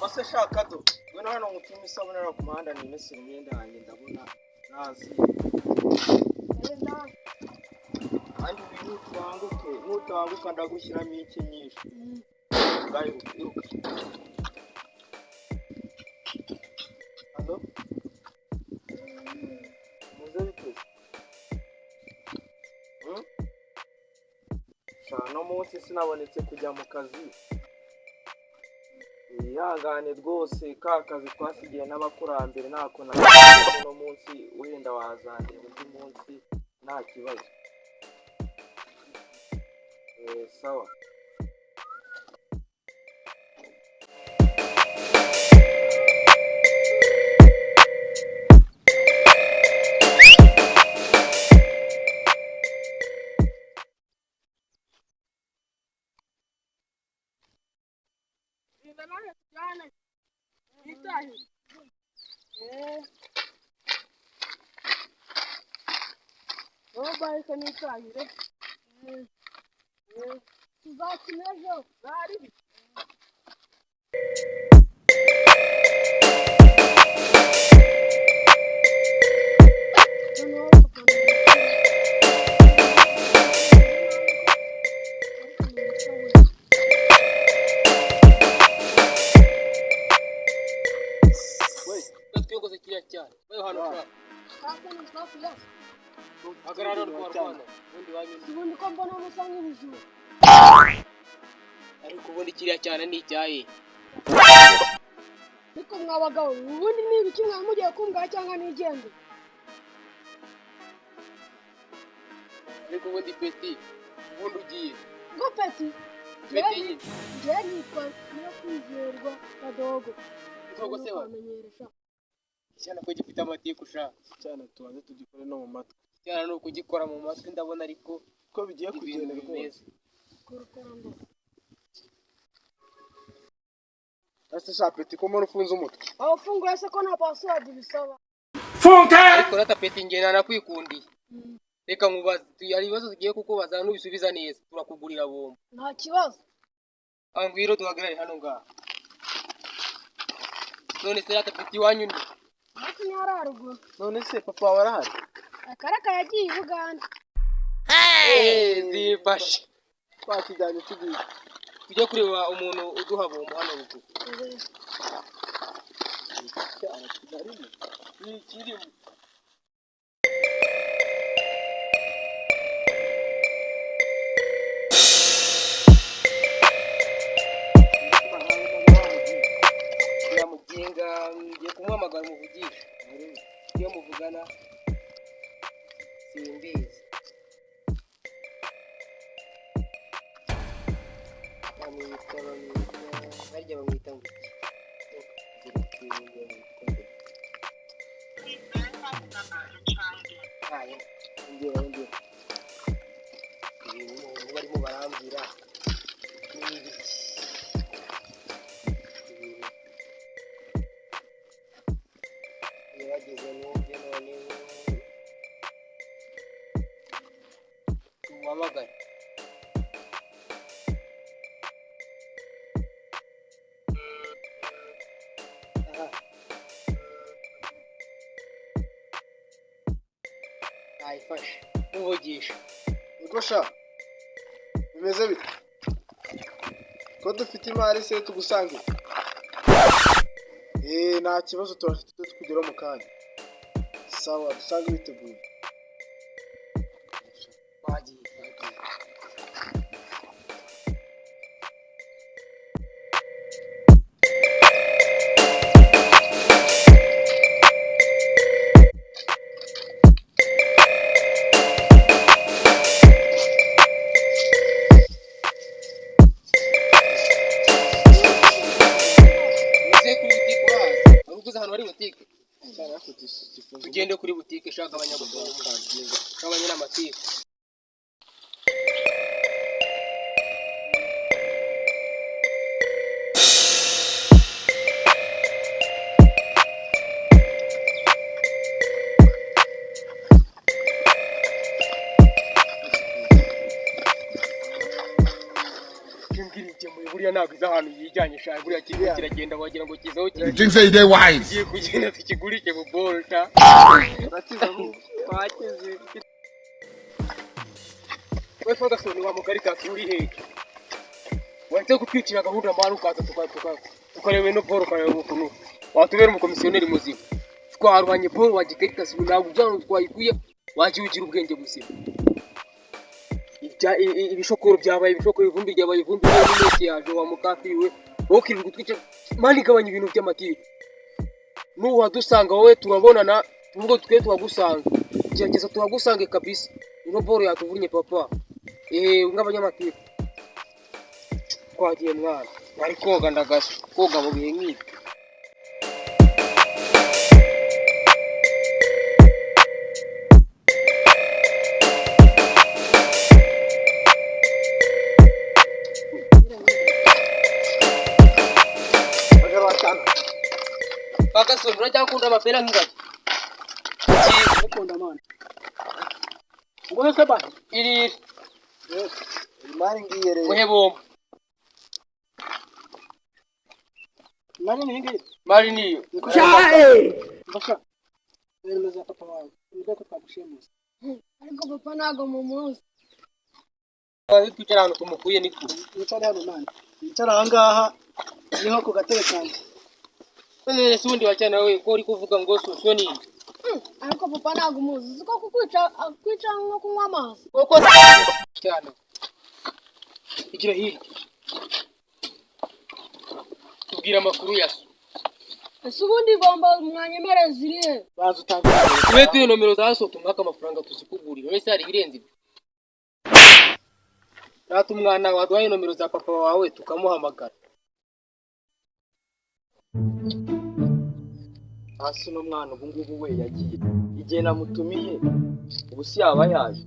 Base shaka do ngwino hano ngutuma isabonera ku muhanda nimese imyenda yanjye ndabona nazi kandi nutanguka ndagushyiramo iki nyinshi gayo iruka. Halo muze bituze no munsi sinabonetse kujya mu kazi. Ihangane rwose ka kazi twasigiye n'abakurambere ntako no munsi wenda wazandira undi munsi nta kibazo. Sawa. Bye, can you try it? You got to measure, right? Agarara rwanda undi wanyuma ubundi ko mbona umusanga ibijuru ariko ubundi kiriya cyane ni icyaye niko mwabagabo ubundi ni ibiki mwamugiye kumbwira cyangwa nigende ariko ubundi peti ubundi ugiye ngo peti ngiye nitwa niyo kwizerwa kadogo ntabwo se wamenyeresha cyane ko gifite amatiku ushaka cyane tubanze tugikore no mu matwi cyane no kugikora mu matwi ndabona ariko ko bigiye kugenda rwose ase shapeti ko muri ufunze umutwe aho funguye se ko nta password bisaba funka ariko rata peti ngena nakwikundiye reka nkubaza ari ibibazo tugiye kukubaza n'ubisubiza neza turakugurira bombo nta kibazo angwiro duhagarare hano ngaha none se rata peti wanyu ni Nyararuguru none se papa warahari akaraka yagiye i Buganda zifashe twakijyanye tugiye tujye kureba umuntu uduha bombo hano ruguru cyane kigarimo kirimo yamuginga ngiye kumuhamagara umuvugisha iyo muvugana simbizi barya bamwita ngo ibintu barimo barambwira n'ibiki bageze n'ubwe noneho tumuhamagare ayifashe muvugisha niko sha bimeze bite ko dufite imari se tugusange nta kibazo turafite tukugeraho mu kanya sawa dusange biteguye wagiye tugende kuri butike shaka abanyabukungu kabanye n'amatiku. Buriya ntabwo iza ahantu yijyanye shaye buriya kiragenda wagira ngo kizaho kigiye kugenda tukigurike mu bolta urakiza wakize we Ferguson wa mugarika uri hehe wanze kutwicira gahunda mara ukaza tukareba no Paul kareba ukuntu watubera umukomisiyoneri muzima twarwanye Paul wagigarika sibu ntabwo byano twayikuye wagiugira ubwenge buzima ibishokoro byabaye ibishokoro ivumbi ryabaye ivumbi n'imiti yaje wa mukafiwe wokiri gutwica mani gabanya ibintu by'amatiku n'ubu wadusanga wowe turabonana ubwo twe twagusanga cyangeza tuhagusange kabisa ino boro yatuvunye papa ng'abanyamatiku twagiye mwana ari koga ndagaso koga mu bihe nk'ibi Ferguson uracyakunda amapera nk'ingagi ukunda mana ngo se ba iri mari ngiye rero muhebo mari niyo mbasha rero za papa wawe niko twamushimuza ariko papa ntago mumuzi twicara hano tumukuye niko yicara hano mana yicara ahangaha niho ku gatebe kanjye none sundi wachana wewe ko uri kuvuga ngo soni ariko papa ntago muzi uko kwica nko kunywa amazi koko cyane igira hiri tubwira amakuru yaso ese ubundi igomba mwanyemereza irihe baza utanga we tuye nomero zaso tumwaka amafaranga tuzikugurira wese hari birenze rata umwana waduhaye nomero za papa wawe tukamuhamagara hasi n'umwana ubu ngubu we yagiye igihe namutumiye ubu si yaba yaje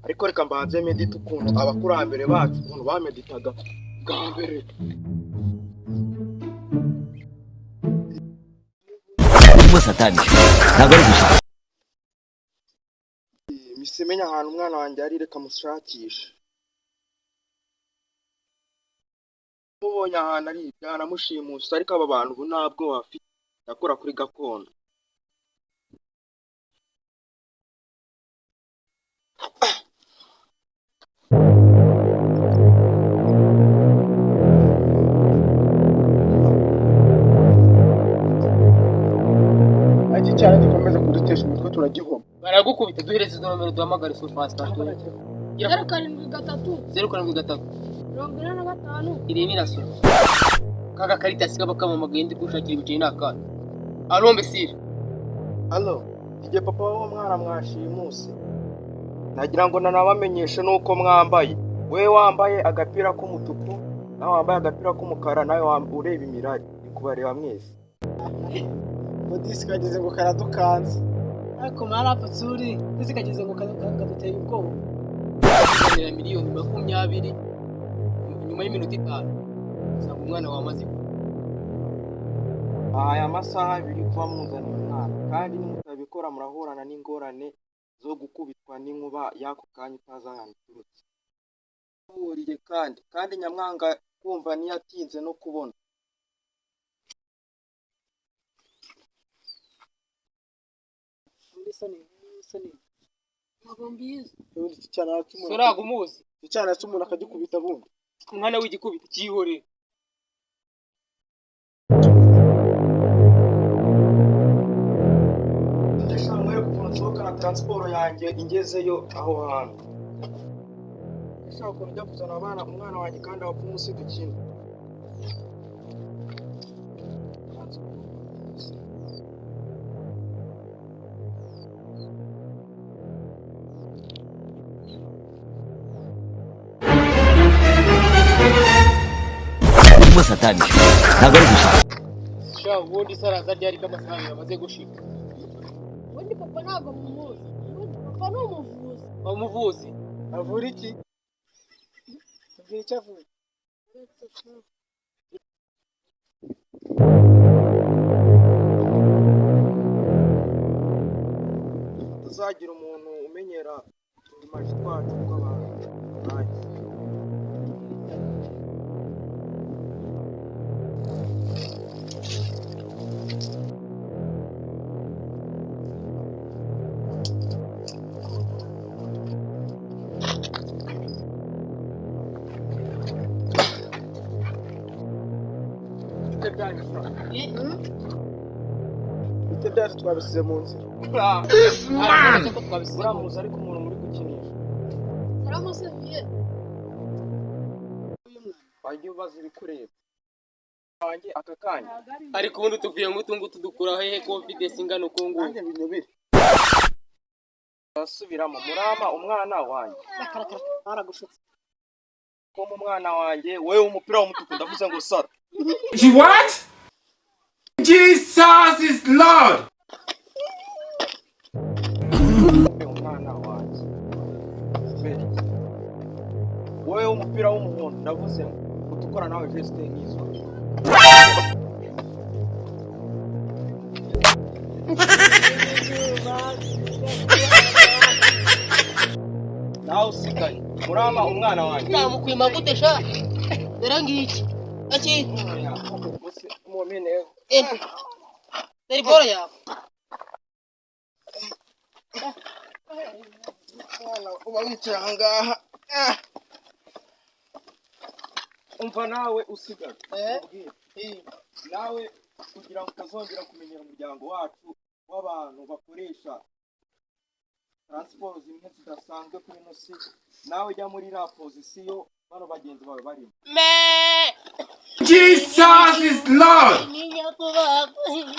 ariko reka mbanze medita ukuntu abakurambere bacu ukuntu bameditaga bwa mbere Satani ntabwo ari gusa misemenya ahantu umwana wanjye ari reka mushakishe mubonye ahantu ari byanamushimusa ariko aba bantu ubu ntabwo bafite yakora kuri gakondo iki cyane gikomeza kudutesha umutwe turagihoma baragukubita duhereze izo nomero duhamagare superstar 073 073 45 irene naso kaga karita sigaba kamamagaye ndi kushakira ibiceri nakana alombe sire Halo, igihe papa w'uwo mwana mwashimuse nagira ngo nanabamenyeshe nuko mwambaye we wambaye agapira k'umutuku nawe wambaye agapira k'umukara nawe ureba imirari kubareba mwese Modisi kageze ngo karadukanze ariko marapfutse uri ndetse kageze ngo kaduteye ubwoba ya miliyoni 20 nyuma y'iminota 5 usanga umwana wamaze aya masaha abiri kuba muzana umwana kandi nimutabikora murahorana n'ingorane zo gukubitwa n'inkuba y'ako kanya utazayanturutse uhuriye kandi nyamwanga kumva niyatinze no kubona Sani ntabwo mbizi iki cyana cy'umuntu soraga umuzi icyana cy'umuntu akagikubita bundi umwana w'igikubita cyihore ndashaka kuva nsohoka na transport yanjye ingezeyo aho hantu ndashaka ko njya kuzana umwana wanjye kandi abapfumu usidukina Satani ntabwo ari gusa sha ubundi saraza ryari kamasaha yamaze gushika ubundi papa papa ntabwo mumuzi. Papa ni umuvuzi. umuvuzi avura iki? Tubwire icyo avura. tuzagira umuntu umenyera utumaji twacu tw'abantu nanjye. Ibiti byacu twabisize mu nzira. uramuzi ariko umuntu muri gukinisha Yaramuseviye. wajya ubaza ibikureba wanjye aka kanya ariko ubundi tuvuye mu tungu tudukura hehe confidence ingana uko nguko Nanjye binyobere. basubiramo murama umwana wanjye Bakarakara baragushutse. ko mu mwana wanjye wewe umupira w'umutuku ndavuze ngo sara You what? Jesus is Lord. umwana wanjye kubera iki? wowe umupira w'umuhondo ndavuze ngo utukora nawe geste nk'izo nawe usigaye murama umwana wanjye namukwima gute sha dore ngiki aki mumene dore boro yawe uba wicaye aha ngaha umva nawe usigaye nawe kugira ngo utazongera kumenyera umuryango wacu w'abantu bakoresha transport zimwe zidasanzwe kuri ino si nawe jya muri iriya pozisiyo bano bagenzi bawe barimo me Jesus is Lord. ninya kuba me